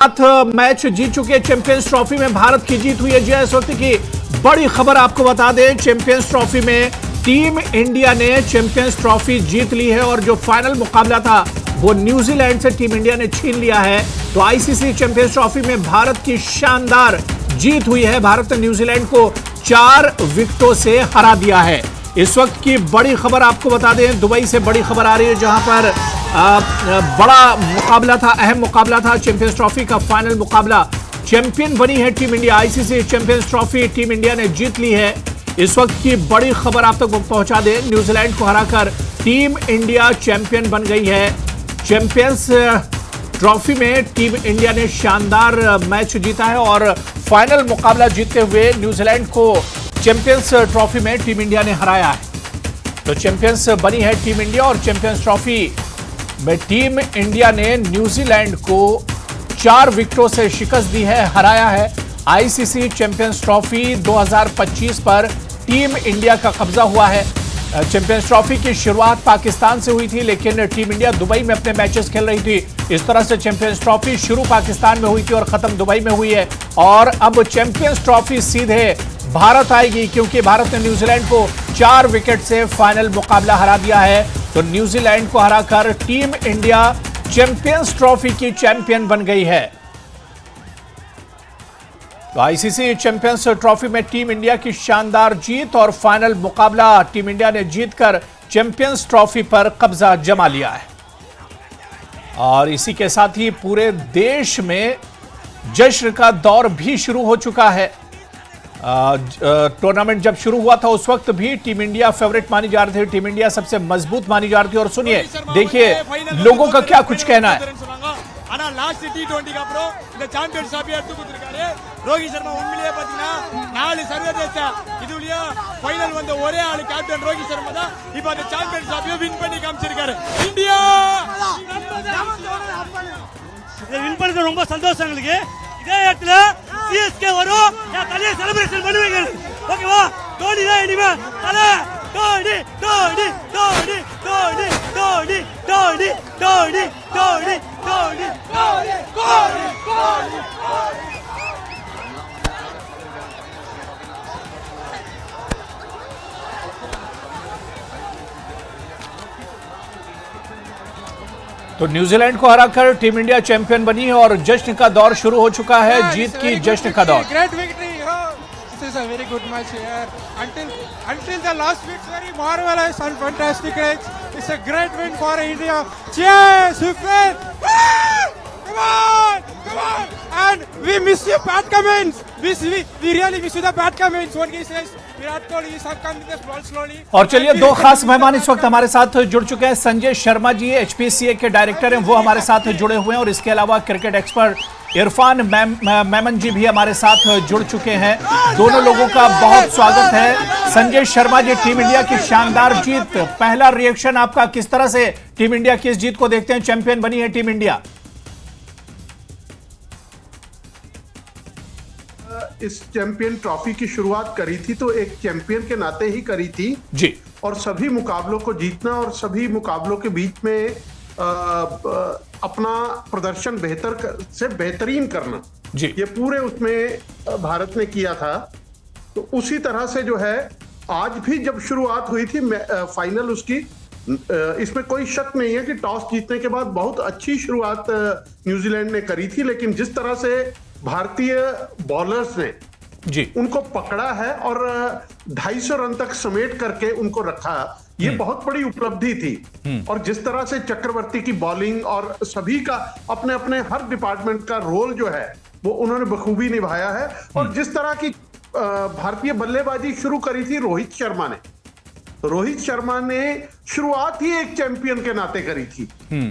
Match जीत चुके champions trophy में भारत की जीत हुई है। जी इस वक्त की बड़ी खबर आपको बता दें, चैंपियंस ट्रॉफी में टीम इंडिया ने चैंपियंस ट्रॉफी जीत ली है और जो फाइनल मुकाबला था वो न्यूजीलैंड से टीम इंडिया ने छीन लिया है। तो आईसीसी चैंपियंस ट्रॉफी में भारत की शानदार जीत हुई है। भारत ने न्यूजीलैंड को 4 विकेटों से हरा दिया है। इस वक्त की बड़ी खबर आपको बता दें, दुबई से बड़ी खबर आ रही है जहां पर बड़ा मुकाबला था, अहम मुकाबला था, चैंपियंस ट्रॉफी का फाइनल मुकाबला। चैंपियन बनी है team India. ICC champions trophy team India ने जीत ली है। इस वक्त की बड़ी खबर आप तक पहुंचा दें, न्यूजीलैंड को हराकर टीम इंडिया चैंपियन बन गई है। चैंपियंस ट्रॉफी में टीम इंडिया ने शानदार मैच जीता है और फाइनल मुकाबला जीतते हुए न्यूजीलैंड को चैंपियंस ट्रॉफी में टीम इंडिया ने हराया है। तो चैंपियंस बनी है टीम इंडिया और चैंपियंस ट्रॉफी में टीम इंडिया ने न्यूजीलैंड को 4 विकेटों से शिकस्त दी है, हराया है। आईसीसी चैंपियंस ट्रॉफी 2025 पर टीम इंडिया का कब्जा हुआ है। चैंपियंस ट्रॉफी की शुरुआत पाकिस्तान से हुई थी, लेकिन टीम इंडिया दुबई में अपने मैचेस खेल रही थी। इस तरह से चैंपियंस ट्रॉफी शुरू पाकिस्तान में हुई थी और खत्म दुबई में हुई है। और अब चैंपियंस ट्रॉफी सीधे भारत आएगी, क्योंकि भारत ने न्यूजीलैंड को 4 विकेट से फाइनल मुकाबला हरा दिया है। तो न्यूजीलैंड को हराकर टीम इंडिया चैंपियंस ट्रॉफी की चैंपियन बन गई है। तो आईसीसी चैंपियंस ट्रॉफी में टीम इंडिया की शानदार जीत और फाइनल मुकाबला टीम इंडिया ने जीतकर चैंपियंस ट्रॉफी पर कब्जा जमा लिया है। और इसी के साथ ही पूरे देश में जश्न का दौर भी शुरू हो चुका है। टूर्नामेंट जब शुरू हुआ था उस वक्त भी टीम इंडिया फेवरेट मानी जा रही थी, टीम इंडिया सबसे मजबूत मानी जा रही थी। और सुनिए, देखिए लोगों का क्या कुछ कहना है। லாஸ்ட் T20 க்கு அப்புறம் இந்த சாம்பியன்ஸ் ட்ராஃபி எடுத்து கொடுத்திருக்காரு ரோஹித் சர்மா. உண்மையிலேயே பாத்தீங்கன்னா 4 சர்வதேச இதுலயே ஃபைனல் வந்த ஒரே ஆளு கேப்டன் ரோஹித் சர்மா தான். இப்போ அந்த சாம்பியன்ஸ் ட்ராஃபியை வின் பண்ணி காமிச்சிருக்காரு. இந்தியா இதை வின் பண்ணது ரொம்ப சந்தோஷம் எங்களுக்கு. இதே இடத்துல சிஎஸ்கே வரும், நான் தலைய செலிப்ரேஷன் பண்ணுவீங்க. ஓகேவா? தோனி தான் இனிமே தலை. தோனி தோனி தோனி தோனி தோனி தோனி தோனி தோனி தோனி தோனி தோனி தோனி तो न्यूजीलैंड को हराकर टीम इंडिया चैंपियन बनी है और जश्न का दौर शुरू हो चुका है। जीत की जश्न का दौर। Great victory. This is a very good match here. Until the last week's very marvelous and fantastic race. It's a great win for India. Cheers, Hufin! Come on, come on! And we miss you, Pat Cummins. We really miss you, the Pat Cummins. What he says, Virat Kohli is coming this ball slowly. और चलिए, 2 खास मेहमान इस वक्त हमारे साथ जुड़ चुके हैं। संजय शर्मा जी एचपीसीए के डायरेक्टर हैं, वो हमारे साथ जुड़े हुए हैं। और इसके अलावा क्रिकेट एक्सपर्ट इरफान मेमन जी भी हमारे साथ जुड़ चुके हैं। दोनों लोगों का बहुत स्वागत है। संजय शर्मा जी, टीम इंडिया की शानदार जीत, पहला रिएक्शन आपका, किस तरह से टीम इंडिया की इस जीत को देखते हैं? चैंपियन बनी है टीम इंडिया। इस चैंपियन ट्रॉफी की शुरुआत करी थी तो एक चैंपियन के नाते ही करी थी जी, और सभी मुकाबलों को जीतना और सभी मुकाबलों के बीच में अपना प्रदर्शन से बेहतरीन करना जी, ये पूरे उसमें भारत ने किया था। तो उसी तरह से जो है आज भी जब शुरुआत हुई थी फाइनल उसकी, इसमें कोई शक नहीं है कि टॉस जीतने के बाद बहुत अच्छी शुरुआत न्यूजीलैंड ने करी थी, लेकिन जिस तरह से भारतीय बॉलर्स ने जी उनको पकड़ा है और 250 रन तक समेट करके उनको रखा, ये बहुत बड़ी उपलब्धि थी। और जिस तरह से चक्रवर्ती की बॉलिंग और सभी का अपने अपने हर डिपार्टमेंट का रोल जो है वो उन्होंने बखूबी निभाया है। और जिस तरह की भारतीय बल्लेबाजी शुरू करी थी रोहित शर्मा ने शुरुआत ही एक चैंपियन के नाते करी थी।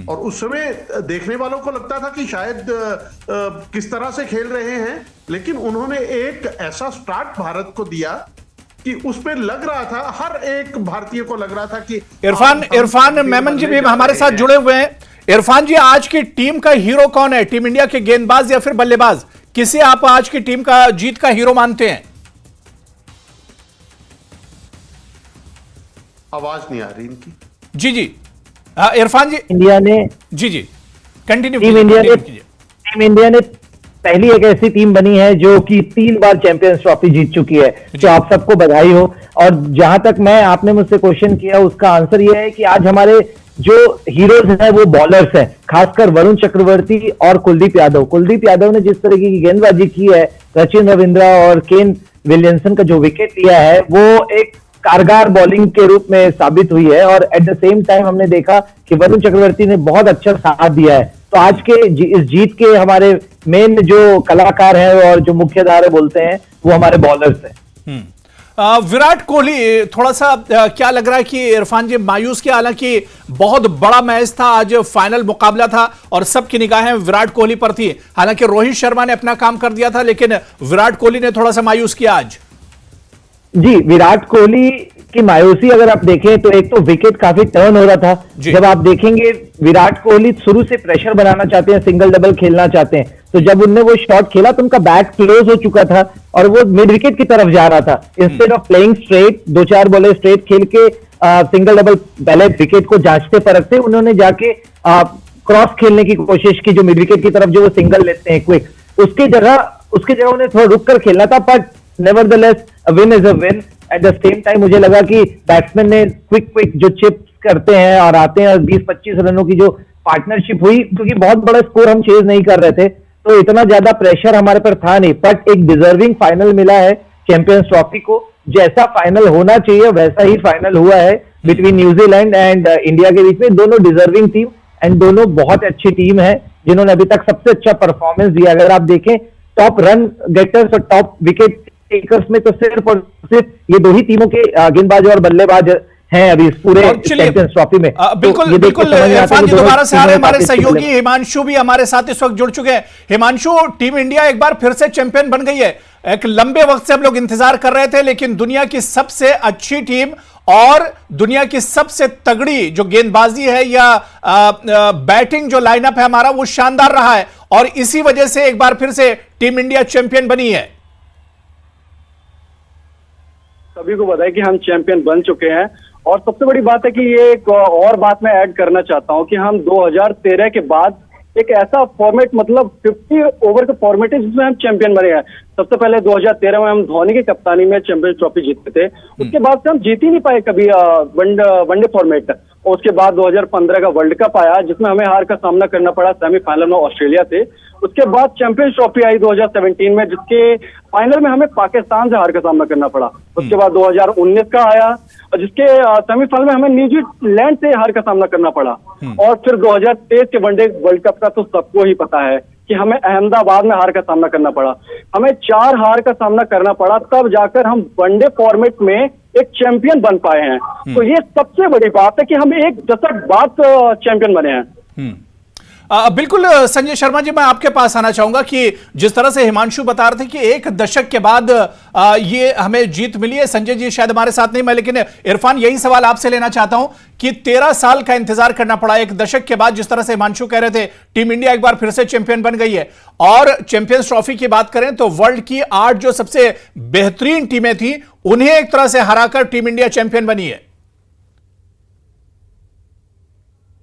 और उस समय देखने वालों को लगता था कि शायद किस तरह से खेल रहे हैं, लेकिन उन्होंने एक ऐसा स्टार्ट भारत को दिया कि उसमें लग रहा था, हर एक भारतीय को लग रहा था कि इरफान मेमन जी भी हमारे साथ जुड़े हुए हैं। इरफान जी, आज की टीम का हीरो कौन है? टीम इंडिया के गेंदबाज या फिर बल्लेबाज? किसे आप आज की टीम का जीत का हीरो मानते हैं? आवाज नहीं आ रही इनकी। जी जी, इरफान जी, इंडिया ने जी जी कंटिन्यू टीम इंडिया ने पहली एक ऐसी टीम बनी है जो कि 3 बार चैंपियंस ट्रॉफी जीत चुकी है, तो आप सबको बधाई हो। और जहां तक आपने मुझसे क्वेश्चन किया, उसका आंसर ये है कि आज हमारे जो हीरोज हैं वो बॉलर्स हैं, खासकर वरुण चक्रवर्ती और कुलदीप यादव। कुलदीप यादव ने जिस तरीके की गेंदबाजी की है, सचिन रविंद्रा और केन विलियमसन का जो विकेट लिया है, वो एक कारगर बॉलिंग के रूप में साबित हुई है। और एट द सेम टाइम हमने देखा कि वरुण चक्रवर्ती ने बहुत अच्छा साथ दिया है। तो आज के इस जीत के हमारे मेन जो कलाकार हैं और जो मुख्य धारे बोलते हैं, वो हमारे बॉलर्स हैं। विराट कोहली, थोड़ा सा क्या लग रहा है कि इरफान जी मायूस किया? हालांकि बहुत बड़ा मैच था, आज फाइनल मुकाबला था और सबकी निगाहें विराट कोहली पर थी। हालांकि रोहित शर्मा ने अपना काम कर दिया था, लेकिन विराट कोहली ने थोड़ा सा मायूस किया आज। जी, विराट कोहली की मायूसी अगर आप देखें तो एक तो विकेट काफी टर्न हो रहा था। जब आप देखेंगे विराट कोहली शुरू से प्रेशर बनाना चाहते हैं, सिंगल डबल खेलना चाहते हैं, तो जब उनने वो शॉट खेला तो उनका बैट क्लोज हो चुका था और वो मिड विकेट की तरफ जा रहा था। इंस्टेड ऑफ प्लेइंग स्ट्रेट, 2-4 बॉलें स्ट्रेट खेल के सिंगल डबल पहले विकेट को जांचते परखते, उन्होंने जाके क्रॉस खेलने की कोशिश की, जो मिड विकेट की तरफ जो वो सिंगल लेते हैं क्विक, उसके जगह उन्हें थोड़ा रुक कर खेलना था। But nevertheless a win is a win. Eight the same time मुझे लगा कि बैट्समैन ने क्विक जो चिप्स करते हैं और आते हैं, 20-25 रनों की जो पार्टनरशिप हुई, क्योंकि बहुत बड़ा स्कोर हम चेज नहीं कर रहे थे, तो इतना ज्यादा प्रेशर हमारे पर था नहीं। बट एक डिजर्विंग फाइनल मिला है चैंपियंस ट्रॉफी को। जैसा फाइनल होना चाहिए वैसा ही फाइनल हुआ है बिटवीन न्यूजीलैंड एंड इंडिया के बीच में। दोनों डिजर्विंग टीम एंड दोनों बहुत अच्छी टीम है, जिन्होंने अभी तक सबसे अच्छा परफॉर्मेंस दिया। अगर आप देखें टॉप रन गेटर्स और टॉप विकेट टेकर्स में, तो सिर्फ और सिर्फ ये दो ही टीमों के गेंदबाज और बल्लेबाज हैं अभी इस पूरे चैंपियंस ट्रॉफी में। बिल्कुल बिल्कुल इरफान जी दोबारा से आ रहे हैं। हमारे सहयोगी हिमांशु भी हमारे साथ इस वक्त जुड़ चुके हैं। हिमांशु, टीम इंडिया एक बार फिर से चैंपियन बन गई है। एक लंबे वक्त से हम लोग इंतजार कर रहे थे, लेकिन दुनिया की सबसे अच्छी टीम और दुनिया की सबसे तगड़ी जो गेंदबाजी है या बैटिंग जो लाइनअप है हमारा, वो शानदार रहा है और इसी वजह से एक बार फिर से टीम इंडिया चैंपियन बनी है। सभी को बधाई कि हम चैंपियन बन चुके हैं। और सबसे बड़ी बात है कि ये एक और बात मैं ऐड करना चाहता हूं कि हम 2013 के बाद एक ऐसा फॉर्मेट, मतलब 50 ओवर का फॉर्मेट है जिसमें हम चैंपियन बने हैं। सबसे पहले 2013 में हम धोनी की कप्तानी में चैंपियंस ट्रॉफी जीतते थे, उसके बाद से हम जीत ही नहीं पाए कभी वनडे फॉर्मेट। और उसके बाद 2015 का वर्ल्ड कप आया जिसमें हमें हार का सामना करना पड़ा सेमीफाइनल में ऑस्ट्रेलिया से। उसके बाद चैंपियंस ट्रॉफी आई 2017 में, जिसके फाइनल में हमें पाकिस्तान से हार का सामना करना पड़ा। उसके बाद 2019 का आया जिसके सेमीफाइनल में हमें न्यूजीलैंड से हार का सामना करना पड़ा। और फिर 2023 के वनडे वर्ल्ड कप का तो सबको ही पता है कि हमें अहमदाबाद में हार का सामना करना पड़ा। हमें 4 हार का सामना करना पड़ा, तब जाकर हम वनडे फॉर्मेट में एक चैंपियन बन पाए हैं। तो ये सबसे बड़ी बात है कि हम एक दशक बाद चैंपियन बने हैं। बिल्कुल संजय शर्मा जी, मैं आपके पास आना चाहूंगा कि जिस तरह से हिमांशु बता रहे थे कि एक दशक के बाद ये हमें जीत मिली है। संजय जी शायद हमारे साथ नहीं, मैं लेकिन इरफान यही सवाल आपसे लेना चाहता हूं कि 13 साल का इंतजार करना पड़ा एक दशक के बाद। जिस तरह से हिमांशु कह रहे थे टीम इंडिया एक बार फिर से चैंपियन बन गई है, और चैंपियंस ट्रॉफी की बात करें तो वर्ल्ड की 8 जो सबसे बेहतरीन टीमें थी उन्हें एक तरह से हराकर टीम इंडिया चैंपियन बनी है।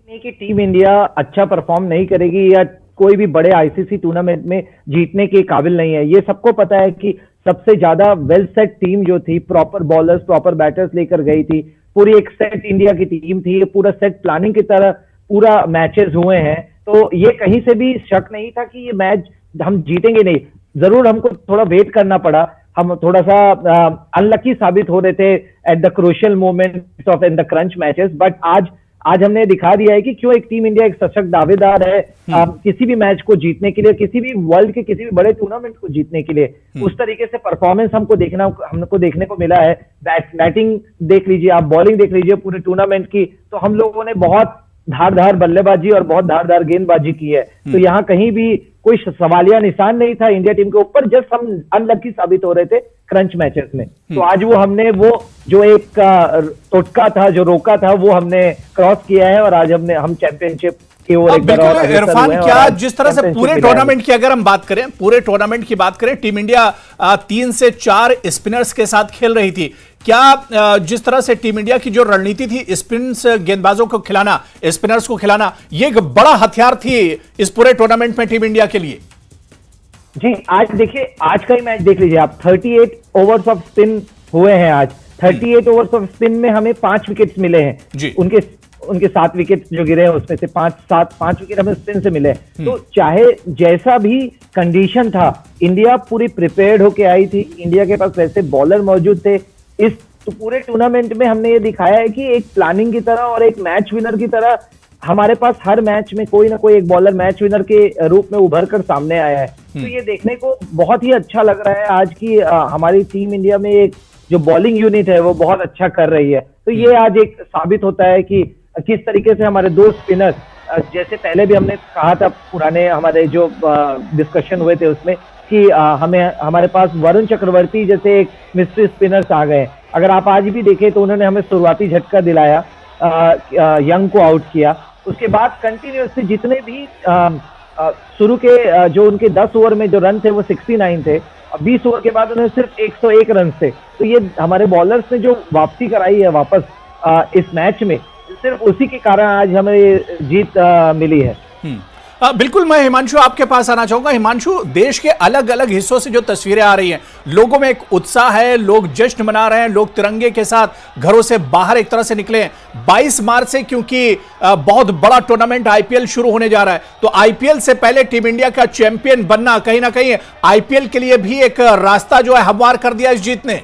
कि टीम इंडिया अच्छा परफॉर्म नहीं करेगी या कोई भी बड़े आईसीसी टूर्नामेंट में जीतने के काबिल नहीं है, ये सबको पता है कि सबसे ज्यादा वेल सेट टीम जो थी, प्रॉपर बॉलर्स प्रॉपर बैटर्स लेकर गई थी, पूरी एक सेट इंडिया की टीम थी, पूरा सेट प्लानिंग की तरह पूरा मैचेस हुए हैं। तो ये कहीं से भी शक नहीं था कि ये मैच हम जीतेंगे नहीं। जरूर हमको थोड़ा वेट करना पड़ा, हम थोड़ा सा अनलकी साबित हो रहे थे at the crucial moment of in the crunch matches, but आज हमने दिखा दिया है कि क्यों एक टीम इंडिया एक सशक्त दावेदार है किसी भी मैच को जीतने के लिए, किसी भी वर्ल्ड के किसी भी बड़े टूर्नामेंट को जीतने के लिए। उस तरीके से परफॉर्मेंस हमको देखने को मिला है। बैटिंग देख लीजिए आप, बॉलिंग देख लीजिए पूरे टूर्नामेंट की, तो हम लोगों ने बहुत धारदार बल्लेबाजी और बहुत धारदार गेंदबाजी की है। तो यहाँ कहीं भी कोई सवालिया निशान नहीं था इंडिया टीम के ऊपर, जस्ट हम अनलकी साबित हो रहे थे क्रंच मैचेस में। तो आज वो हमने वो जो एक टोटका था, जो रोका था, वो हमने क्रॉस किया है और आज हम चैंपियनशिप की ओर एक बार और इरफान, क्या जिस तरह से पूरे टूर्नामेंट की अगर हम बात करें, पूरे टूर्नामेंट की बात करें, टीम इंडिया 3 से 4 स्पिनर्स के साथ खेल रही थी, क्या जिस तरह से टीम इंडिया की जो रणनीति थी स्पिनर्स गेंदबाजों को खिलाना, स्पिनर्स को खिलाना, ये एक बड़ा हथियार थी इस पूरे टूर्नामेंट में टीम इंडिया के लिए? जी आज देखिए, आज का ही मैच देख लीजिए आप। 38 ओवर्स ऑफ स्पिन हुए हैं आज। 38 ओवर्स ऑफ स्पिन में हमें 5 विकेट्स मिले हैं जी। उनके 7 विकेट्स जो गिरे हैं उसमें से 5 विकेट हमें स्पिन से मिले। तो चाहे जैसा भी कंडीशन था, इंडिया पूरी प्रिपेयर्ड होके आई थी। इंडिया के पास वैसे बॉलर मौजूद थे। इस पूरे टूर्नामेंट में हमने ये दिखाया है कि एक प्लानिंग की तरह और एक मैच विनर की तरह हमारे पास हर मैच में कोई ना कोई एक बॉलर मैच विनर के रूप में उभर कर सामने आया है। तो ये देखने को बहुत ही अच्छा लग रहा है आज की हमारी टीम इंडिया में एक जो बॉलिंग यूनिट है वो बहुत अच्छा कर रही है। तो ये आज एक साबित होता है कि किस तरीके से हमारे दो स्पिनर, जैसे पहले भी हमने कहा था पुराने हमारे जो डिस्कशन हुए थे उसमें कि हमारे पास वरुण चक्रवर्ती जैसे एक मिस्ट्री स्पिनर्स आ गए। अगर आप आज भी देखें तो उन्होंने हमें शुरुआती झटका दिलाया, यंग को आउट किया। उसके बाद कंटिन्यूसली जितने भी शुरू के जो उनके 10 ओवर में जो रन थे वो 69 थे। 20 ओवर के बाद उन्हें सिर्फ 101 रन थे। तो ये हमारे बॉलर्स ने जो वापसी कराई है वापस इस मैच में, सिर्फ उसी के कारण आज हमें जीत मिली है। बिल्कुल। मैं हिमांशु आपके पास आना चाहूंगा। हिमांशु, देश के अलग अलग हिस्सों से जो तस्वीरें आ रही हैं, लोगों में एक उत्साह है, लोग जश्न मना रहे हैं, लोग तिरंगे के साथ घरों से बाहर एक तरह से निकले हैं। 22 मार्च से क्योंकि बहुत बड़ा टूर्नामेंट आईपीएल शुरू होने जा रहा है, तो आईपीएल से पहले टीम इंडिया का चैंपियन बनना कहीं ना कहीं आईपीएल के लिए भी एक रास्ता जो है हमवार कर दिया इस जीत ने।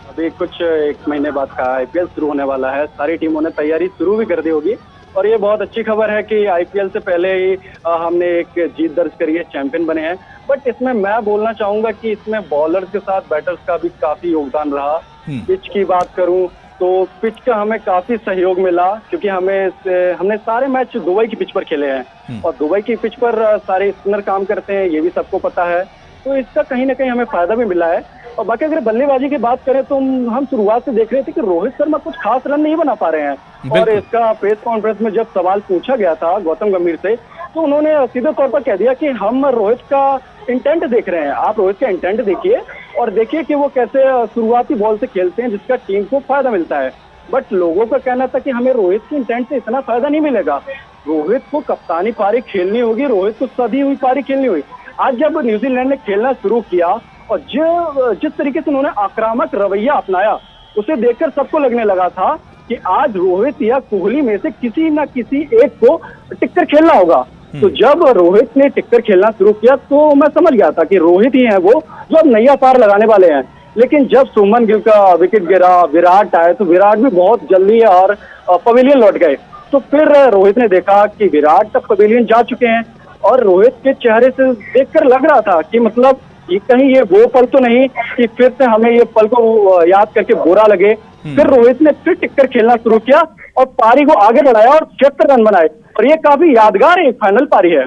अभी कुछ 1 महीने बाद का आईपीएल शुरू होने वाला है। सारी टीमों ने तैयारी शुरू भी कर दी होगी और ये बहुत अच्छी खबर है कि आईपीएल से पहले ही हमने एक जीत दर्ज करी है, चैंपियन बने हैं। बट इसमें मैं बोलना चाहूंगा कि इसमें बॉलर्स के साथ बैटर्स का भी काफी योगदान रहा। पिच की बात करूं तो पिच का हमें काफी सहयोग मिला, क्योंकि हमने सारे मैच दुबई की पिच पर खेले हैं और दुबई की पिच पर सारे स्पिनर काम करते हैं, ये भी सबको पता है। तो इसका कहीं ना कहीं हमें फायदा भी मिला है। और बाकी अगर बल्लेबाजी की बात करें तो हम शुरुआत से देख रहे थे कि रोहित शर्मा कुछ खास रन नहीं बना पा रहे हैं। और इसका प्रेस कॉन्फ्रेंस में जब सवाल पूछा गया था गौतम गंभीर से, तो उन्होंने सीधे तौर पर कह दिया कि हम रोहित का इंटेंट देख रहे हैं। आप रोहित का इंटेंट देखिए और देखिए कि वो कैसे शुरुआती बॉल से खेलते हैं जिसका टीम को फायदा मिलता है। बट लोगों का कहना था कि हमें रोहित के इंटेंट से इतना फायदा नहीं मिलेगा, रोहित को कप्तानी पारी खेलनी होगी, रोहित को सदी हुई पारी खेलनी हुई। आज जब न्यूजीलैंड ने खेलना शुरू किया और जिस तरीके से उन्होंने आक्रामक रवैया अपनाया, उसे देखकर सबको लगने लगा था कि आज रोहित या कोहली में से किसी न किसी एक को टिक्कर खेलना होगा। तो जब रोहित ने टिक्कर खेलना शुरू किया तो मैं समझ गया था कि रोहित ही है वो जो अब नैया पार लगाने वाले हैं। लेकिन जब सुमन गिल का विकेट गिरा, विराट आए, तो विराट भी बहुत जल्दी और पवेलियन लौट गए। तो फिर रोहित ने देखा कि विराट तक पवेलियन जा चुके हैं और रोहित के चेहरे से देखकर लग रहा था कि मतलब ये कहीं ये वो पल तो नहीं कि फिर से हमें ये पल को याद करके बुरा लगे। फिर रोहित ने फिर टिक्कर खेलना शुरू किया और पारी को आगे बढ़ाया और 76 रन बनाए और ये काफी यादगार एक फाइनल पारी है।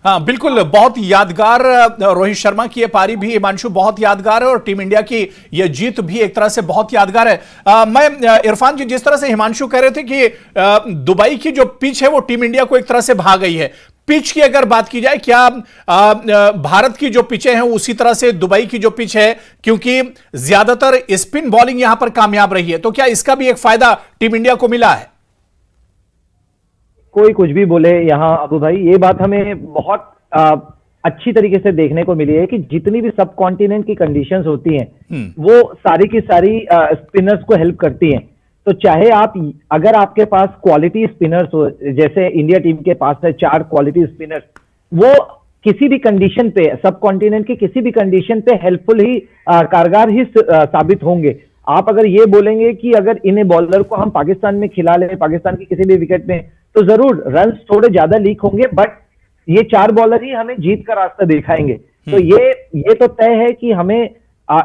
हाँ बिल्कुल, बहुत यादगार रोहित शर्मा की ये पारी भी हिमांशु बहुत यादगार है और टीम इंडिया की ये जीत भी एक तरह से बहुत यादगार है। मैं इरफान जी, जिस तरह से हिमांशु कह रहे थे कि दुबई की जो पिच है वो टीम इंडिया को एक तरह से भा गई है, पिच की अगर बात की जाए, क्या भारत की जो पिचें हैं उसी तरह से दुबई की जो पिच है, क्योंकि ज्यादातर स्पिन बॉलिंग यहां पर कामयाब रही है, तो क्या इसका भी एक फायदा टीम इंडिया को मिला है? कोई कुछ भी बोले यहाँ अबू भाई, ये बात हमें बहुत अच्छी तरीके से देखने को मिली है कि जितनी भी सब कॉन्टिनेंट की कंडीशंस होती हैं वो सारी की सारी स्पिनर्स को हेल्प करती हैं। तो चाहे अगर आपके पास क्वालिटी स्पिनर्स हो, जैसे इंडिया टीम के पास है 4 क्वालिटी स्पिनर्स, वो किसी भी कंडीशन पे, सब कॉन्टिनेंट की किसी भी कंडीशन पे हेल्पफुल ही कारगर ही साबित होंगे। आप अगर ये बोलेंगे कि अगर इन्हें बॉलर को हम पाकिस्तान में खिला लें, पाकिस्तान की किसी भी विकेट में, तो जरूर रन थोड़े ज्यादा लीक होंगे, बट ये 4 बॉलर ही हमें जीत का रास्ता दिखाएंगे। तो ये तो तय है कि हमें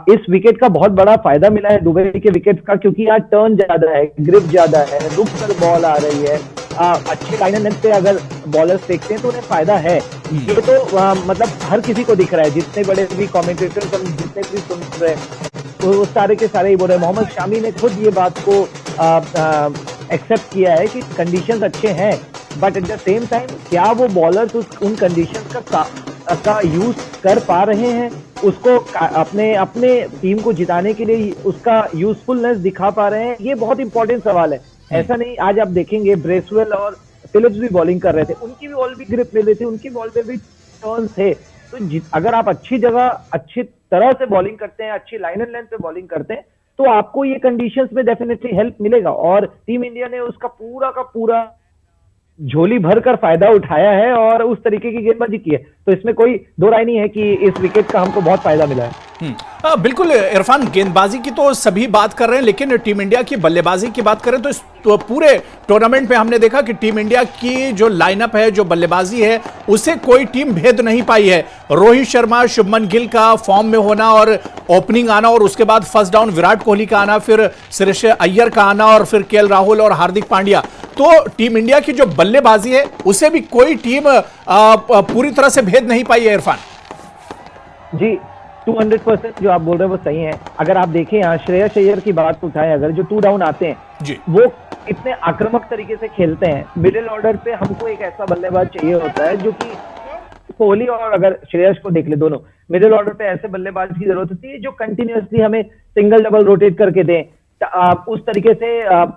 इस विकेट का बहुत बड़ा फायदा मिला है दुबई के विकेट का, क्योंकि यहाँ टर्न ज्यादा है, ग्रिप ज्यादा है, रुक कर बॉल आ रही है, अच्छे लाइन एंड लेंथ पे अगर बॉलर्स देखते हैं तो उन्हें फायदा है। ये तो मतलब हर किसी को दिख रहा है, जितने बड़े भी कॉमेंटेटर्स हम जितने भी सुन रहे हैं तो सारे के सारे ही बोल रहे हैं। मोहम्मद शामी ने खुद ये बात को एक्सेप्ट किया है कि कंडीशंस अच्छे हैं, but at the same time क्या वो बॉलर्स उन कंडीशंस का यूज कर पा रहे हैं, उसको अपने टीम को जिताने के लिए उसका यूजफुलनेस दिखा पा रहे हैं, ये बहुत इंपॉर्टेंट सवाल है। ऐसा नहीं, आज आप देखेंगे ब्रेसवेल और फिलिप्स भी बॉलिंग कर रहे थे, उनकी भी बॉल भी ग्रिप मिल रही थी, उनकी बॉल पे भी टर्न थे, तो अगर आप अच्छी जगह अच्छी तरह से बॉलिंग करते हैं, अच्छी लाइन एंड लेंथ पे बॉलिंग करते हैं, तो आपको ये कंडीशंस में डेफिनेटली हेल्प मिलेगा। और टीम इंडिया ने उसका पूरा का पूरा झोली भरकर फायदा उठाया है और उस तरीके की गेंदबाजी की है। तो इसमें कोई दो राय नहीं है कि इस विकेट का हमको बहुत फायदा मिला है। बिल्कुल इरफान, गेंदबाजी की तो सभी बात कर रहे हैं, लेकिन टीम इंडिया की बल्लेबाजी की बात करें तो इस पूरे टूर्नामेंट में हमने देखा कि टीम इंडिया की जो लाइनअप है, जो बल्लेबाजी है, उसे कोई टीम भेद नहीं पाई है। रोहित शर्मा, शुभमन गिल का फॉर्म में होना और ओपनिंग आना, और उसके बाद फर्स्ट डाउन विराट कोहली का आना, फिर श्रेयस अय्यर का आना, और फिर केएल राहुल और हार्दिक पांड्या, तो टीम इंडिया की जो बल्लेबाजी है उसे भी कोई टीम पूरी तरह से भेद नहीं पाई है। इरफान जी, 200% जो आप बोल रहे हैं वो सही है। अगर आप देखें यहाँ श्रेयस अय्यर की बात उठाएं, अगर जो 2 डाउन आते हैं जी, वो इतने आक्रामक तरीके से खेलते हैं। मिडिल ऑर्डर पे हमको एक ऐसा बल्लेबाज चाहिए होता है जो कि कोहली और अगर श्रेयस को देख ले, दोनों मिडिल ऑर्डर पे ऐसे बल्लेबाज की जरूरत होती है जो कंटिन्यूअसली हमें सिंगल डबल रोटेट करके दें, उस तरीके से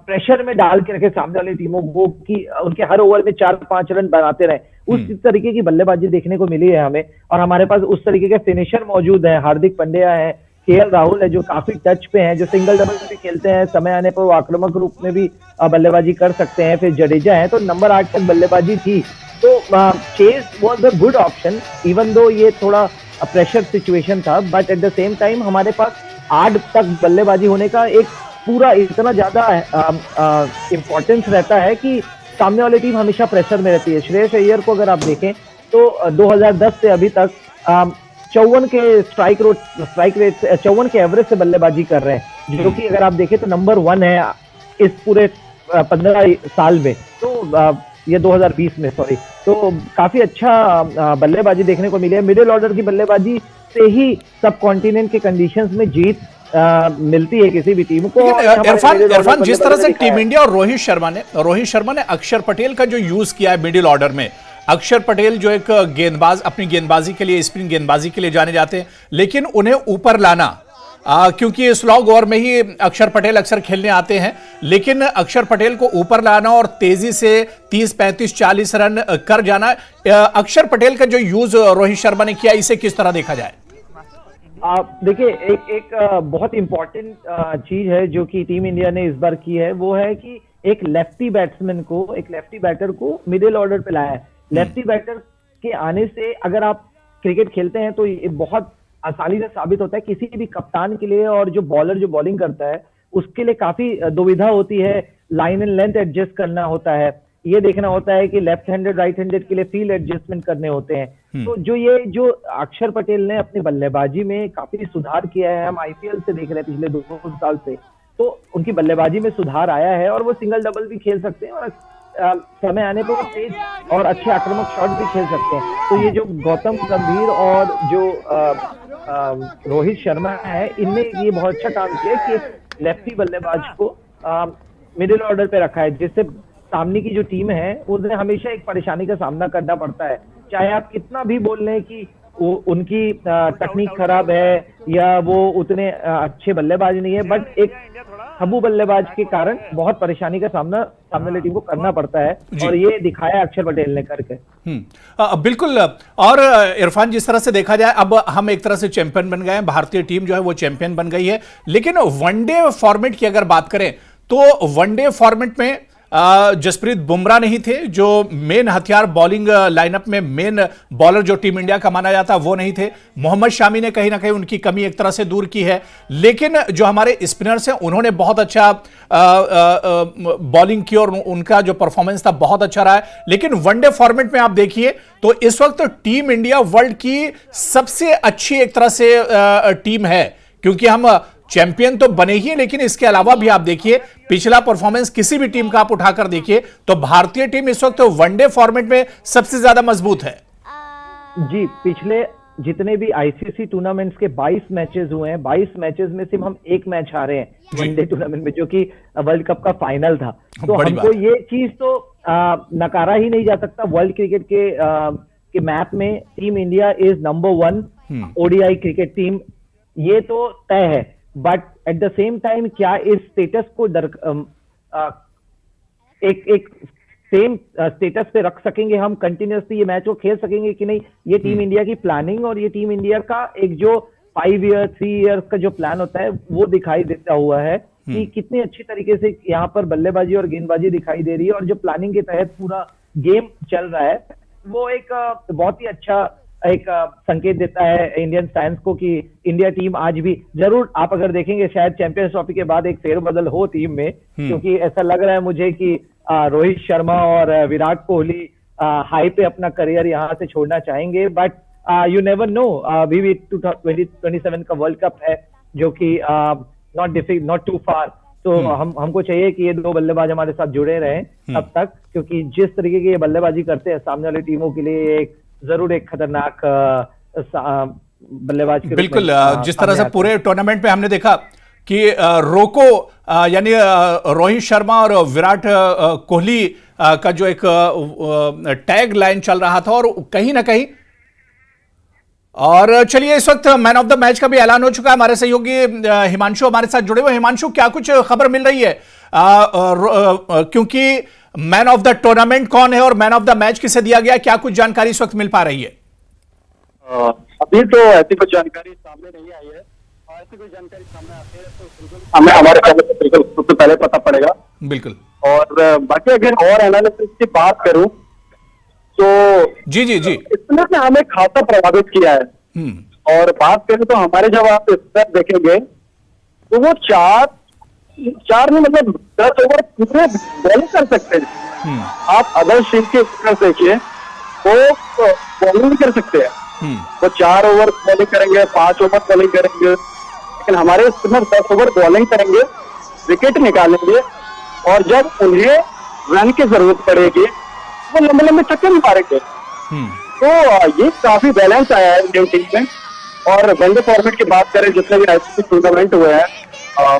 प्रेशर में डाल के रखे सामने वाली टीमों को कि उनके हर ओवर में 4-5 रन बनाते रहे। उस तरीके की बल्लेबाजी देखने को मिली है हमें, और हमारे पास उस तरीके के फिनिशर मौजूद हैं। हार्दिक पांड्या है, केएल राहुल है जो काफी टच पे हैं, जो सिंगल डबल में भी खेलते हैं, समय आने पर वो आक्रामक रूप में भी बल्लेबाजी कर सकते हैं। फिर जडेजा है, तो नंबर 8 तक बल्लेबाजी थी। तो chase was a good option, even though ये थोड़ा प्रेशर सिचुएशन था, but at the same time हमारे पास 8 तक बल्लेबाजी होने का एक पूरा इतना ज्यादा इंपॉर्टेंस रहता है कि सामने वाली टीम हमेशा प्रेशर में रहती है। श्रेयस अय्यर को अगर आप देखें तो 2010 से अभी तक 54 के स्ट्राइक रेट 54 के एवरेज से बल्लेबाजी कर रहे हैं, जो कि अगर आप देखें तो नंबर 1 है इस पूरे 15 साल में। तो ये 2020 में, सॉरी, तो काफी अच्छा बल्लेबाजी देखने को मिली है। मिडिल ऑर्डर की बल्लेबाजी से ही सब कॉन्टिनेंट के कंडीशंस में जीत मिलती है किसी भी टीम को। इरफान, जिस तरह से टीम इंडिया और रोहित शर्मा ने अक्षर पटेल का जो यूज किया है मिडिल ऑर्डर में, अक्षर पटेल जो एक गेंदबाज, अपनी गेंदबाजी के लिए, स्पिन गेंदबाजी के लिए जाने जाते हैं, लेकिन उन्हें ऊपर लाना, क्योंकि स्लॉग ओवर में ही अक्षर पटेल अक्सर खेलने आते हैं, लेकिन अक्षर पटेल को ऊपर लाना और तेजी से 30, 35, 40 रन कर जाना, अक्षर पटेल का जो यूज रोहित शर्मा ने किया, इसे किस तरह देखा जाए? देखिए, एक बहुत इंपॉर्टेंट चीज है जो कि टीम इंडिया ने इस बार की है, वो है कि एक लेफ्टी बैट्समैन को, एक लेफ्टी बैटर को मिडिल ऑर्डर पे लाया है। लेफ्टी बैटर के आने से अगर आप क्रिकेट खेलते हैं तो ये बहुत आसानी से साबित होता है किसी भी कप्तान के लिए, और जो बॉलर जो बॉलिंग करता है उसके लिए काफी दुविधा होती है। लाइन एंड लेंथ एडजस्ट करना होता है, ये देखना होता है कि लेफ्ट हैंडेड राइट हैंडेड के लिए फील्ड एडजस्टमेंट करने होते हैं। तो जो अक्षर पटेल ने अपनी बल्लेबाजी में काफी सुधार किया है, हम आईपीएल से देख रहे हैं पिछले 2 साल से, तो उनकी बल्लेबाजी में सुधार आया है और वो सिंगल डबल भी खेल सकते हैं, और समय आने पर वो तेज और अच्छे आक्रामक शॉट भी खेल सकते हैं। तो ये जो गौतम गंभीर और जो रोहित शर्मा है, इनने ये बहुत अच्छा काम किया कि लेफ्टी बल्लेबाज को मिडिल ऑर्डर पे रखा है, जिससे सामने की जो टीम है उन्हें हमेशा एक परेशानी का सामना करना पड़ता है। चाहे आप कितना भी बोल लें कि उनकी तकनीक खराब है या वो उतने अच्छे बल्लेबाज नहीं है, बट एक खबू बल्लेबाज के कारण बहुत परेशानी का सामना सामने वाली टीम को करना पड़ता है, और ये दिखाया अक्षर पटेल ने करके। बिल्कुल। और इरफान, जिस तरह से देखा जाए, अब हम एक तरह से चैंपियन बन गए हैं, भारतीय टीम जो है वो चैंपियन बन गई है, लेकिन वनडे फॉर्मेट की अगर बात करें तो वनडे फॉर्मेट में जसप्रीत बुमराह नहीं थे, जो मेन हथियार बॉलिंग लाइनअप में मेन बॉलर जो टीम इंडिया का माना जाता वो नहीं थे। मोहम्मद शामी ने कहीं ना कहीं उनकी कमी एक तरह से दूर की है, लेकिन जो हमारे स्पिनर्स हैं उन्होंने बहुत अच्छा बॉलिंग की और उनका जो परफॉर्मेंस था बहुत अच्छा रहा है। लेकिन वनडे फॉर्मेट में आप देखिए तो इस वक्त टीम इंडिया वर्ल्ड की सबसे अच्छी एक तरह से टीम है, क्योंकि हम चैंपियन तो बने ही, लेकिन इसके अलावा भी आप देखिए पिछला परफॉर्मेंस किसी भी टीम का आप उठाकर देखिए तो भारतीय टीम इस वक्त वनडे फॉर्मेट में सबसे ज्यादा मजबूत है। जी, पिछले जितने भी आईसीसी टूर्नामेंट्स के 22 मैचेस हुए हैं, 22 मैचेस में सिर्फ हम 1 मैच हारे हैं वनडे टूर्नामेंट में, जो कि वर्ल्ड कप का फाइनल था। तो हमको ये चीज तो नकारा ही नहीं जा सकता। वर्ल्ड क्रिकेट के मैप में team India is number 1 ODI cricket team, ये तो तय है। But at the same time क्या इस स्टेटस को एक सेम स्टेटस पे रख सकेंगे, हम कंटिन्यूसली ये मैच को खेल सकेंगे कि नहीं, ये टीम इंडिया की प्लानिंग और ये टीम इंडिया का एक जो 5 ईयर 3 ईयर्स का जो प्लान होता है वो दिखाई देता हुआ है कि कितनी अच्छी तरीके से यहाँ पर बल्लेबाजी और गेंदबाजी दिखाई दे रही है, और जो प्लानिंग के तहत पूरा गेम चल रहा है वो एक बहुत ही अच्छा एक संकेत देता है इंडियन फैंस को कि इंडिया टीम आज भी जरूर, आप अगर देखेंगे शायद चैंपियंस ट्रॉफी के बाद एक फेरबदल हो टीम में, क्योंकि ऐसा लग रहा है मुझे कि रोहित शर्मा और विराट कोहली हाई पे अपना करियर यहाँ से छोड़ना चाहेंगे, बट यू नेवर नो, अभी 2027 का वर्ल्ड कप है जो कि नॉट टू फार, तो हमको चाहिए कि ये दो बल्लेबाज हमारे साथ जुड़े रहें तब तक, क्योंकि जिस तरीके की ये बल्लेबाजी करते हैं सामने वाली टीमों के लिए एक जरूर एक खतरनाक बल्लेबाज के बिल्कुल। जिस तरह से पूरे टूर्नामेंट में हमने देखा कि रोको यानी रोहित शर्मा और विराट कोहली का जो एक टैग लाइन चल रहा था, और कहीं ना कहीं, और चलिए इस वक्त मैन ऑफ द मैच का भी ऐलान हो चुका है। हमारे सहयोगी हिमांशु हमारे साथ जुड़े हुए। हिमांशु, क्या कुछ खबर मिल रही है, क्योंकि मैन ऑफ द टूर्नामेंट कौन है और मैन ऑफ द मैच किसे दिया गया, क्या कुछ जानकारी इस वक्त मिल पा रही है? अभी तो ऐसी कुछ जानकारी सामने नहीं आई है, ऐसी कोई जानकारी सामने आती है तो हमें हमारे सबसे पहले पता पड़ेगा। बिल्कुल। और बाकी अगर और एनालिसिस की बात करूं तो जी जी जी, इसने से हमें खासा प्रभावित किया है। और बात करें तो हमारे जब आप स्टेप देखेंगे तो वो चार नहीं, मतलब 10 ओवर पूरे बॉलिंग कर सकते हैं। आप अदर टीम के स्पिनर देखिए वो बॉलिंग भी कर सकते हैं, वो 4 ओवर बॉलिंग करेंगे, 5 ओवर बॉलिंग करेंगे, लेकिन हमारे स्पिनर 10 ओवर बॉलिंग करेंगे, विकेट निकालेंगे, और जब उन्हें रन की जरूरत पड़ेगी वो लंबे लंबे छक्के भी मारेंगे। तो ये काफी बैलेंस आया है इंडियन टीम में। और वनडे फॉर्मेट की बात करें, जितने भी आईसीसी टूर्नामेंट हुए हैं,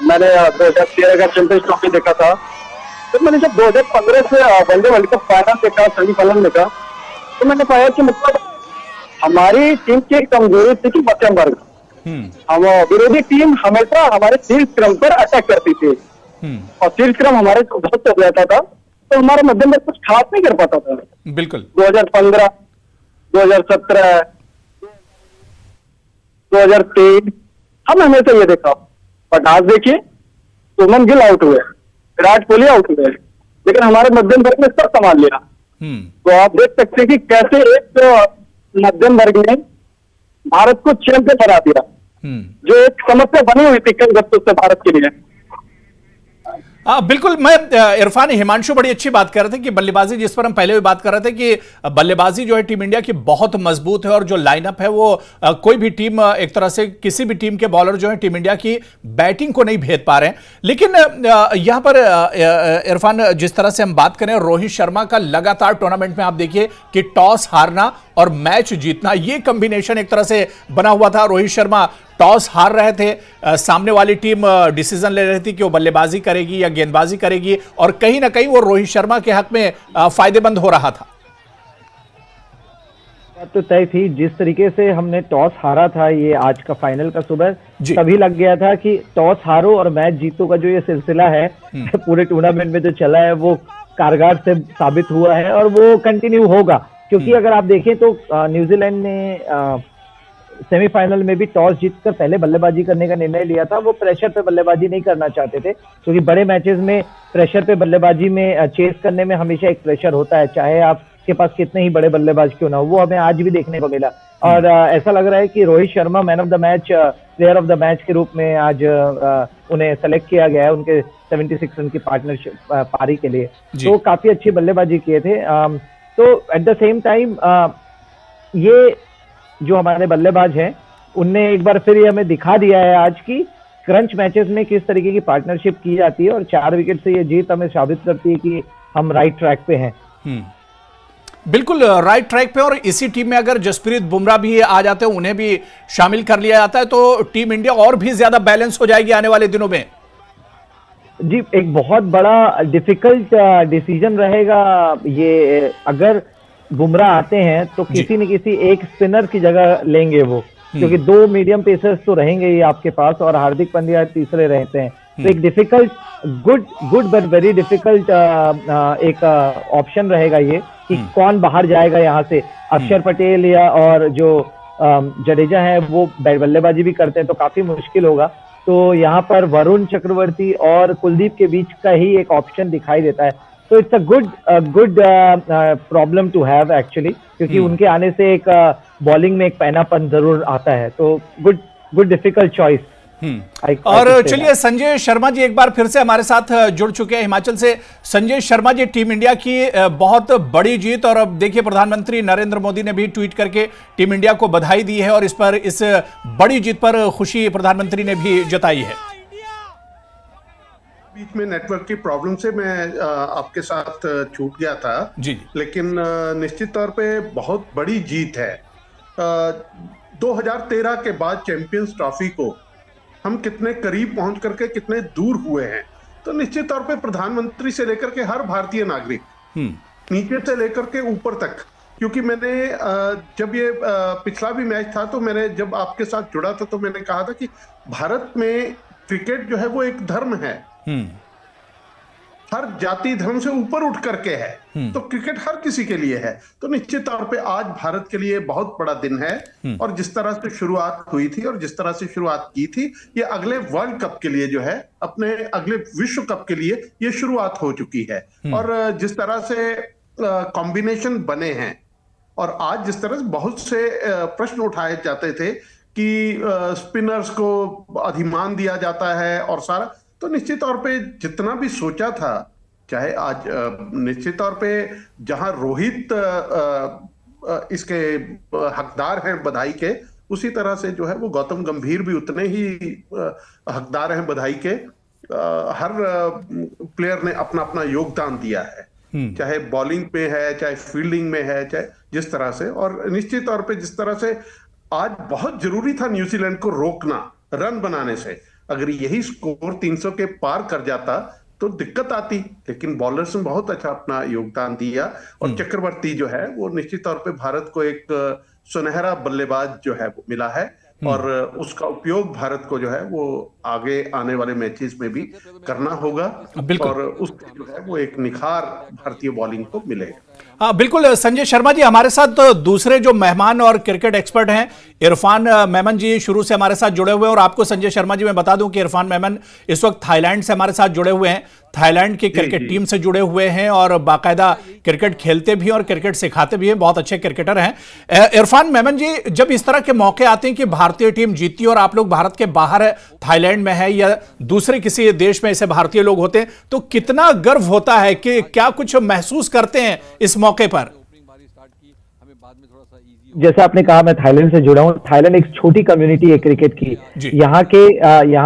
मैंने 2013 का चैंपियंस ट्रॉफी देखा था, तो मैंने जब 2015 से वनडे वर्ल्ड कप फाइनल देखा, सेमीफाइनल देखा, तो मैंने पाया कि मतलब हमारी टीम की कमजोरी थी कि मध्यम वर्ग, हम विरोधी टीम हमेशा हमारे फील्ड क्रम पर अटैक करती थी, और फील्ड क्रम हमारे ध्वस्त हो जाता था, तो हमारा मध्यम वर्ग कुछ खास नहीं कर पाता था। बिल्कुल। 2015, 2017, 2023 हम हमेशा ये देखा, बट आज देखिए सुमन गिल आउट हुए, विराट कोहली आउट हुए, लेकिन हमारे मध्यम वर्ग ने सब संभाल लिया। तो आप देख सकते हैं कि कैसे एक मध्यम वर्ग ने भारत को चैंपियन बना दिया, जो एक समस्या बनी हुई थी कई वर्षों से भारत के लिए। बिल्कुल। मैं इरफान, हिमांशु बड़ी अच्छी बात कर रहे थे कि बल्लेबाजी, जिस पर हम पहले भी बात कर रहे थे कि बल्लेबाजी जो है टीम इंडिया की बहुत मजबूत है, और जो लाइनअप है वो कोई भी टीम, एक तरह से किसी भी टीम के बॉलर जो है टीम इंडिया की बैटिंग को नहीं भेद पा रहे हैं। लेकिन यहां पर इरफान, जिस तरह से हम बात करें रोहित शर्मा का लगातार टूर्नामेंट में, आप देखिए कि टॉस हारना और मैच जीतना, ये कॉम्बिनेशन एक तरह से बना हुआ था। रोहित शर्मा टॉस हार रहे थे, सामने वाली टीम डिसीजन ले रही थी कि वो बल्लेबाजी करेगी या गेंदबाजी करेगी, और कहीं ना कहीं वो रोहित शर्मा के हक में फायदेमंद हो रहा था। बात तो तय थी, जिस तरीके से हमने टॉस हारा था ये आज का फाइनल का सुबह, तभी लग गया था कि टॉस हारो और मैच जीतो का जो ये सिलसिला है पूरे टूर्नामेंट में जो चला है वो कारगर से साबित हुआ है, और वो कंटिन्यू होगा। क्योंकि अगर आप देखें तो न्यूजीलैंड ने सेमीफाइनल में भी टॉस जीतकर पहले बल्लेबाजी करने का निर्णय लिया था। वो प्रेशर पे बल्लेबाजी नहीं करना चाहते थे, क्योंकि बड़े मैचेस में प्रेशर पे बल्लेबाजी में चेस करने में हमेशा एक प्रेशर होता है, चाहे आपके पास कितने ही बड़े बल्लेबाज क्यों ना हो। वो हमें आज भी देखने को मिला, और ऐसा लग रहा है कि Rohit Sharma man of the match, player of the match के रूप में आज उन्हें सेलेक्ट किया गया है उनके 76 रन की पार्टनरशिप पारी के लिए। तो काफी अच्छी बल्लेबाजी किए थे। तो एट द सेम टाइम ये जो हमारे बल्लेबाज हैं उनने एक बार फिर ये हमें दिखा दिया है आज की क्रंच मैचेस में किस तरीके की पार्टनरशिप की जाती है, और 4 विकेट से ये जीत हमें साबित करती है कि हम राइट ट्रैक पे हैं। बिल्कुल राइट ट्रैक पे, और इसी टीम में अगर जसप्रीत बुमराह भी आ जाते हैं, उन्हें भी शामिल कर लिया जाता है, तो टीम इंडिया और भी ज्यादा बैलेंस हो जाएगी आने वाले दिनों में। जी, एक बहुत बड़ा डिफिकल्ट डिसीजन रहेगा ये। अगर बुमराह आते हैं तो किसी न किसी एक स्पिनर की जगह लेंगे वो, क्योंकि 2 मीडियम पेसर्स तो रहेंगे ही आपके पास, और हार्दिक पांड्या तीसरे रहते हैं। तो एक difficult good but very difficult एक ऑप्शन रहेगा ये कि कौन बाहर जाएगा यहाँ से। अक्षर पटेल या और जो जडेजा है वो बल्लेबाजी भी करते हैं तो काफी मुश्किल होगा। तो यहाँ पर वरुण चक्रवर्ती और कुलदीप के बीच का ही एक ऑप्शन दिखाई देता है। तो it's a good problem to have actually, क्योंकि उनके आने से एक बॉलिंग में एक पैनापन जरूर आता है। तो गुड डिफिकल्ट चॉइस। और चलिए संजय शर्मा जी एक बार फिर से हमारे साथ जुड़ चुके हैं हिमाचल से। संजय शर्मा जी, टीम इंडिया की बहुत बड़ी जीत, और अब देखिए प्रधानमंत्री नरेंद्र मोदी ने भी ट्वीट करके टीम इंडिया को बधाई दी है और इस बड़ी जीत पर खुशी प्रधानमंत्री ने भी जताई है। बीच में नेटवर्क की प्रॉब्लम से मैं आपके साथ छूट गया था जी, लेकिन निश्चित तौर पे बहुत बड़ी जीत है। 2013 के बाद चैंपियंस ट्रॉफी को हम कितने करीब पहुंच करके कितने दूर हुए हैं, तो निश्चित तौर पे प्रधानमंत्री से लेकर के हर भारतीय नागरिक, नीचे से लेकर के ऊपर तक, क्योंकि मैंने जब ये पिछला भी मैच था तो मैंने जब आपके साथ जुड़ा था तो मैंने कहा था कि भारत में क्रिकेट जो है वो एक धर्म है, हर जाति धर्म से ऊपर उठ करके है, तो क्रिकेट हर किसी के लिए है। तो निश्चित तौर पे आज भारत के लिए बहुत बड़ा दिन है, और जिस तरह से शुरुआत हुई थी और जिस तरह से शुरुआत की थी, ये अगले वर्ल्ड कप के लिए जो है, अपने अगले विश्व कप के लिए ये शुरुआत हो चुकी है। और जिस तरह से कॉम्बिनेशन बने हैं, और आज जिस तरह से बहुत से प्रश्न उठाए जाते थे कि स्पिनर्स को अधिमान दिया जाता है और सारा, तो निश्चित तौर पे जितना भी सोचा था, चाहे आज निश्चित तौर पे जहां रोहित इसके हकदार हैं बधाई के, उसी तरह से जो है वो गौतम गंभीर भी उतने ही हकदार हैं बधाई के। हर प्लेयर ने अपना अपना योगदान दिया है, चाहे बॉलिंग पे है, चाहे फील्डिंग में है, चाहे जिस तरह से। और निश्चित तौर पे जिस तरह से आज बहुत जरूरी था न्यूजीलैंड को रोकना रन बनाने से, अगर यही स्कोर 300 के पार कर जाता तो दिक्कत आती, लेकिन बॉलर्स ने बहुत अच्छा अपना योगदान दिया। और चक्रवर्ती जो है वो निश्चित तौर पे भारत को एक सुनहरा बल्लेबाज जो है वो मिला है, और उसका उपयोग भारत को जो है वो आगे आने वाले मैचेस में भी करना होगा, और उससे जो है वो एक निखार भारतीय बॉलिंग को मिलेगा। हाँ बिल्कुल। संजय शर्मा जी हमारे साथ दूसरे जो मेहमान और क्रिकेट एक्सपर्ट हैं इरफान मेमन जी शुरू से हमारे साथ जुड़े हुए हैं। और आपको संजय शर्मा जी मैं बता दूं कि इरफान मेमन इस वक्त थाईलैंड से हमारे साथ जुड़े हुए हैं, थाईलैंड की क्रिकेट टीम से जुड़े हुए हैं और बाकायदा क्रिकेट खेलते भी हैं और क्रिकेट सिखाते भी हैं, बहुत अच्छे क्रिकेटर हैं। इरफान मेमन जी, जब इस तरह के मौके आते हैं कि भारतीय टीम जीतती है और आप लोग भारत के बाहर है, थाईलैंड में है या दूसरे किसी देश में ऐसे भारतीय लोग होते हैं, तो कितना गर्व होता है, कि क्या कुछ महसूस करते हैं इस मौके पर? जैसे आपने कहा, मैं थाईलैंड से जुड़ा हूँ। थाईलैंड एक छोटी कम्युनिटी है क्रिकेट की। यहाँ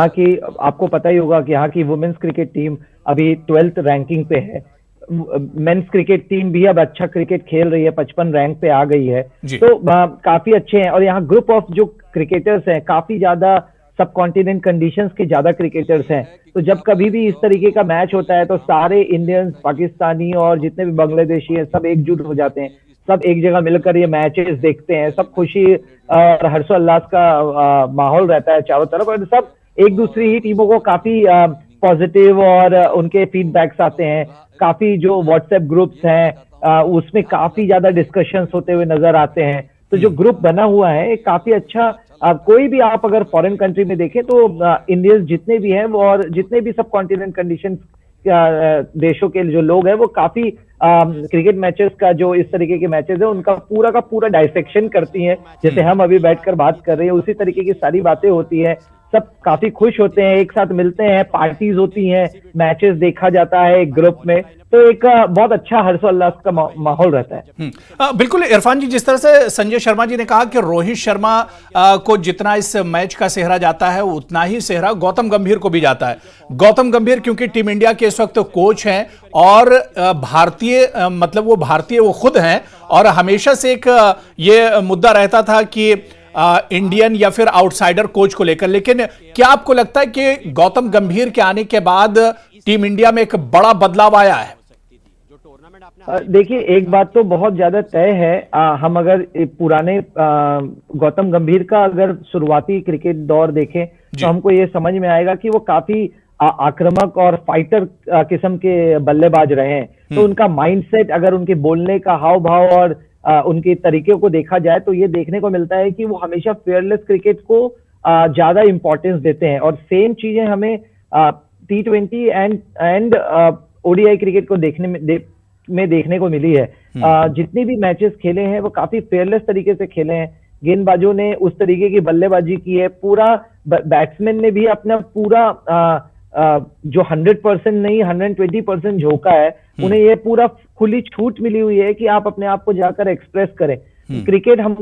की आपको पता ही होगा कि यहाँ की वुमेन्स क्रिकेट टीम अभी 12th रैंकिंग पे है। मेंस क्रिकेट टीम भी अब अच्छा क्रिकेट खेल रही है, 55 रैंक पे आ गई है, तो काफी अच्छे हैं। और यहाँ ग्रुप ऑफ जो क्रिकेटर्स हैं, काफी ज्यादा सब कॉन्टिनेंट कंडीशंस के ज्यादा क्रिकेटर्स हैं। तो जब कभी भी इस तरीके का मैच होता है तो सारे इंडियंस, पाकिस्तानी और जितने भी बांग्लादेशी हैं सब एकजुट हो जाते हैं, सब एक जगह मिलकर ये मैचेस देखते हैं, सब खुशी और हर्षोल्लास का माहौल रहता है चारों तरफ, और सब एक दूसरी ही टीमों को काफी पॉजिटिव और उनके फीडबैक्स आते हैं। काफी जो व्हाट्सएप ग्रुप्स हैं उसमें काफी ज्यादा डिस्कशंस होते हुए नजर आते हैं। तो जो ग्रुप बना हुआ है काफी अच्छा। कोई भी आप अगर फॉरेन कंट्री में देखें तो इंडियंस जितने भी हैं वो और जितने भी सब कॉन्टिनेंट कंडीशन देशों के जो लोग हैं वो काफी क्रिकेट मैचेस का, जो इस तरीके के मैचेस है उनका पूरा का पूरा डाइसेक्शन करती हैं। जैसे हम अभी बैठकर बात कर रहे हैं उसी तरीके की सारी बातें होती हैं। सब काफी खुश होते हैं, एक साथ मिलते हैं, पार्टीज होती हैं, मैचेस देखा जाता है एक ग्रुप में, तो एक बहुत अच्छा हर्षोल्लास का माहौल रहता है। बिल्कुल इरफान जी, जिस तरह से संजय शर्मा जी ने कहा कि रोहित शर्मा को जितना इस मैच का सेहरा जाता है उतना ही सेहरा गौतम गंभीर को भी जाता है। गौतम गंभीर क्योंकि टीम इंडिया के इस वक्त कोच हैं और भारतीय मतलब वो भारतीय वो खुद हैं, और हमेशा से एक ये मुद्दा रहता था कि इंडियन या फिर आउटसाइडर कोच को लेकर। लेकिन क्या आपको लगता है कि गौतम गंभीर के आने के बाद टीम इंडिया में एक बड़ा बदलाव आया है? देखिए, एक बात तो बहुत ज्यादा तय है। हम अगर पुराने गौतम गंभीर का अगर शुरुआती क्रिकेट दौर देखें तो हमको ये समझ में आएगा कि वो काफी आक्रामक और फाइटर किस्म के बल्लेबाज रहे हैं, तो उनका माइंडसेट, अगर उनके बोलने का हाव भाव और उनके तरीके को देखा जाए तो ये देखने को मिलता है कि वो हमेशा फेयरलेस क्रिकेट को ज्यादा इंपॉर्टेंस देते हैं। और सेम चीजें हमें T20 एंड ओडीआई क्रिकेट को देखने को मिली है। जितनी भी मैचेस खेले हैं वो काफी फेयरलेस तरीके से खेले हैं, गेंदबाजों ने उस तरीके की बल्लेबाजी की है, पूरा बैट्समैन ने भी अपना पूरा जो 100% नहीं 120% झोंका है, उन्हें ये पूरा खुली छूट मिली हुई है कि आप अपने आप को जाकर एक्सप्रेस करें। क्रिकेट हम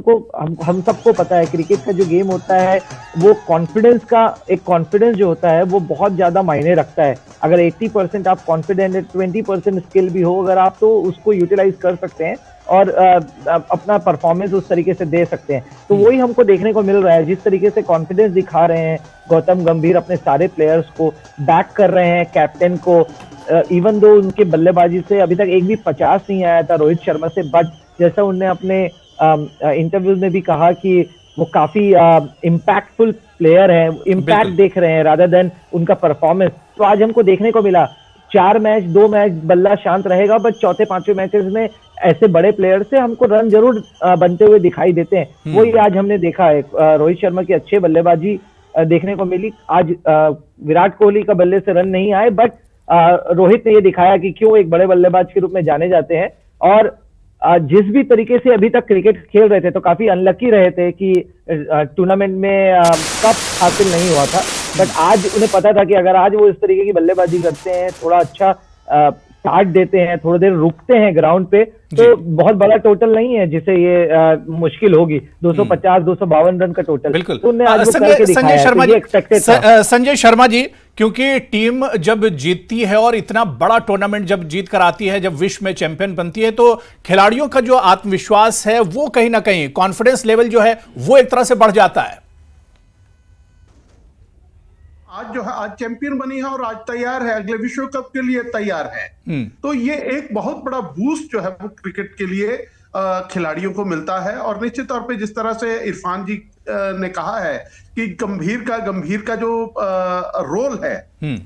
सबको पता है, क्रिकेट का जो गेम होता है वो कॉन्फिडेंस जो होता है वो बहुत ज्यादा मायने रखता है। अगर 80% आप कॉन्फिडेंट है, 20% स्किल भी हो अगर आप, तो उसको यूटिलाइज कर सकते हैं और अपना परफॉर्मेंस उस तरीके से दे सकते हैं। तो वही हमको देखने को मिल रहा है, जिस तरीके से कॉन्फिडेंस दिखा रहे हैं गौतम गंभीर, अपने सारे प्लेयर्स को बैक कर रहे हैं, कैप्टन को, इवन दो उनके बल्लेबाजी से अभी तक एक भी 50 नहीं आया था रोहित शर्मा से, बट जैसा उन्होंने अपने इंटरव्यूज में भी कहा कि वो काफी इम्पैक्टफुल प्लेयर है, इम्पैक्ट देख रहे हैं रादर देन उनका परफॉर्मेंस। तो आज हमको देखने को मिला 4 मैच 2 मैच बल्ला शांत रहेगा, बट चौथे पांचवें मैचेस में ऐसे बड़े प्लेयर से हमको रन जरूर बनते हुए दिखाई देते हैं। वही आज हमने देखा है, रोहित शर्मा की अच्छी बल्लेबाजी देखने को मिली। आज विराट कोहली का बल्ले से रन नहीं आए, बट रोहित ने ये दिखाया कि क्यों एक बड़े बल्लेबाज के रूप में जाने जाते हैं। और जिस भी तरीके से अभी तक क्रिकेट खेल रहे थे तो काफी अनलकी रहे थे कि टूर्नामेंट में कप हासिल नहीं हुआ था, बट आज उन्हें पता था कि अगर आज वो इस तरीके की बल्लेबाजी करते हैं, थोड़ा अच्छा स्टार्ट देते हैं, थोड़ी देर रुकते हैं ग्राउंड पे, तो बहुत बड़ा टोटल नहीं है जिसे ये मुश्किल होगी 250-252 रन का टोटल। बिल्कुल। तो संजय शर्मा जी, संजय शर्मा जी, क्योंकि टीम जब जीतती है और इतना बड़ा टूर्नामेंट जब जीत कर आती है, जब विश्व में चैंपियन बनती है, तो खिलाड़ियों का जो आत्मविश्वास है वो कहीं ना कहीं, कॉन्फिडेंस लेवल जो है वो एक तरह से बढ़ जाता है। आज जो है, आज चैंपियन बनी है और आज तैयार है, अगले विश्व कप के लिए तैयार है। तो ये एक बहुत बड़ा बूस्ट जो है वो क्रिकेट के लिए खिलाड़ियों को मिलता है। और निश्चित तौर पे जिस तरह से इरफान जी ने कहा है कि गंभीर का जो रोल है,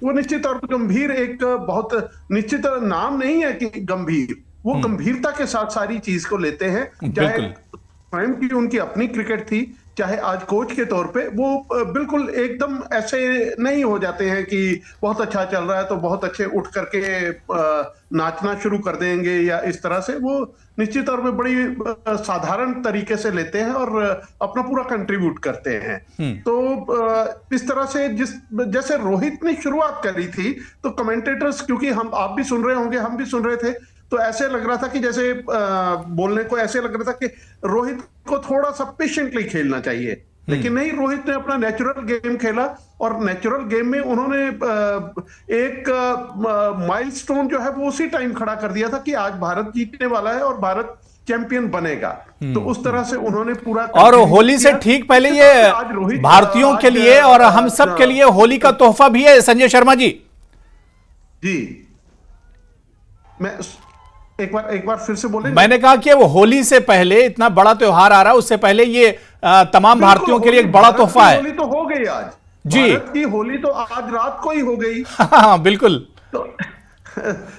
वो निश्चित तौर पे गंभीर एक बहुत निश्चित नाम नहीं है कि गंभीर, वो गंभीरता के साथ सारी चीज को लेते हैं। चाहे स्वयं की उनकी अपनी क्रिकेट थी, चाहे आज कोच के तौर पे, वो बिल्कुल एकदम ऐसे नहीं हो जाते हैं कि बहुत अच्छा चल रहा है तो बहुत अच्छे उठ करके नाचना शुरू कर देंगे या इस तरह से। वो निश्चित तौर पे बड़ी साधारण तरीके से लेते हैं और अपना पूरा कंट्रीब्यूट करते हैं। तो इस तरह से जैसे रोहित ने शुरुआत करी थी, तो कमेंटेटर्स, क्योंकि आप भी सुन रहे होंगे, हम भी सुन रहे थे, तो ऐसे लग रहा था कि जैसे बोलने को ऐसे लग रहा था कि रोहित को थोड़ा सा पेशेंटली खेलना चाहिए, लेकिन नहीं, रोहित ने अपना नेचुरल गेम खेला और नेचुरल गेम में उन्होंने एक माइलस्टोन जो है वो उसी टाइम खड़ा कर दिया था कि आज भारत जीतने वाला है और भारत चैंपियन बनेगा। तो उस तरह से उन्होंने पूरा, और होली से ठीक पहले ये भारतीयों के लिए और हम सब के लिए होली का तोहफा भी है। संजय शर्मा जी, मैं एक बार फिर से बोले, मैंने कहा कि वो होली से पहले, इतना बड़ा त्योहार आ रहा है उससे पहले, ये तमाम भारतीयों के लिए एक बड़ा तोहफा है। होली तो हो गई आज जी, भारत की होली तो आज रात को ही हो गई। हाँ बिल्कुल। तो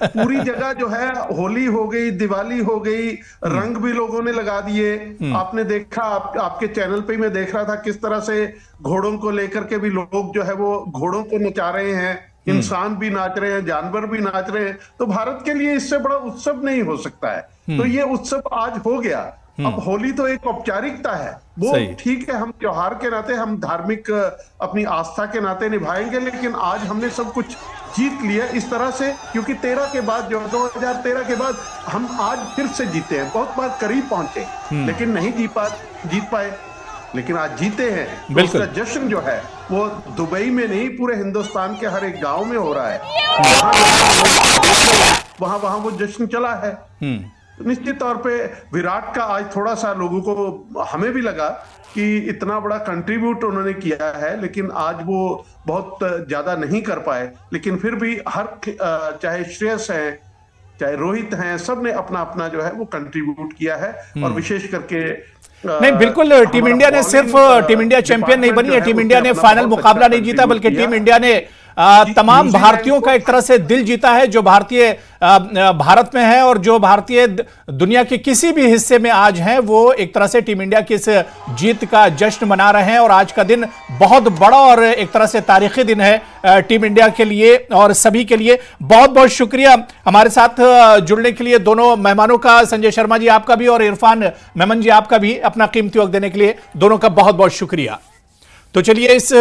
पूरी जगह जो है होली हो गई, दिवाली हो गई, रंग भी लोगों ने लगा दिए। आपने देखा, आपके चैनल पे मैं देख रहा था किस तरह से घोड़ों को लेकर के भी लोग जो है वो घोड़ों को नचा रहे हैं, इंसान भी नाच रहे हैं, जानवर भी नाच रहे हैं। तो भारत के लिए इससे बड़ा उत्सव नहीं हो सकता है। तो ये उत्सव आज हो गया। अब होली तो एक औपचारिकता है, वो ठीक है, हम त्योहार के नाते, हम धार्मिक अपनी आस्था के नाते निभाएंगे, लेकिन आज हमने सब कुछ जीत लिया इस तरह से, क्योंकि 2013 के बाद, जो 2013 के बाद हम आज फिर से जीते हैं। बहुत बार करीब पहुंचे लेकिन नहीं जीत पाए, लेकिन आज जीते हैं। तो उसका जश्न जो है वो दुबई में नहीं, पूरे हिंदुस्तान के हर एक गांव में हो रहा है। वहां वो जश्न चला है। निश्चित तौर पे विराट का आज थोड़ा सा लोगों को, हमें भी लगा कि इतना बड़ा कंट्रीब्यूट उन्होंने किया है, लेकिन आज वो बहुत ज्यादा नहीं कर पाए। लेकिन फिर भी चाहे श्रेयस है, चाहे रोहित हैं, सब ने अपना अपना जो है वो कंट्रीब्यूट किया है। और विशेष करके नहीं, बिल्कुल, टीम इंडिया ने सिर्फ टीम इंडिया चैंपियन नहीं बनी है, टीम इंडिया ने फाइनल मुकाबला नहीं जीता, बल्कि टीम इंडिया ने तमाम भारतीयों का एक तरह से दिल जीता है, जो भारतीय भारत में है और जो भारतीय दुनिया के किसी भी हिस्से में आज हैं, वो एक तरह से टीम इंडिया की इस जीत का जश्न मना रहे हैं। और आज का दिन बहुत बड़ा और एक तरह से तारीखी दिन है टीम इंडिया के लिए और सभी के लिए। बहुत बहुत शुक्रिया हमारे साथ जुड़ने के लिए दोनों मेहमानों का, संजय शर्मा जी आपका भी और इरफान मेमन जी आपका भी, अपना कीमती वक्त देने के लिए दोनों का बहुत बहुत शुक्रिया। तो चलिए इस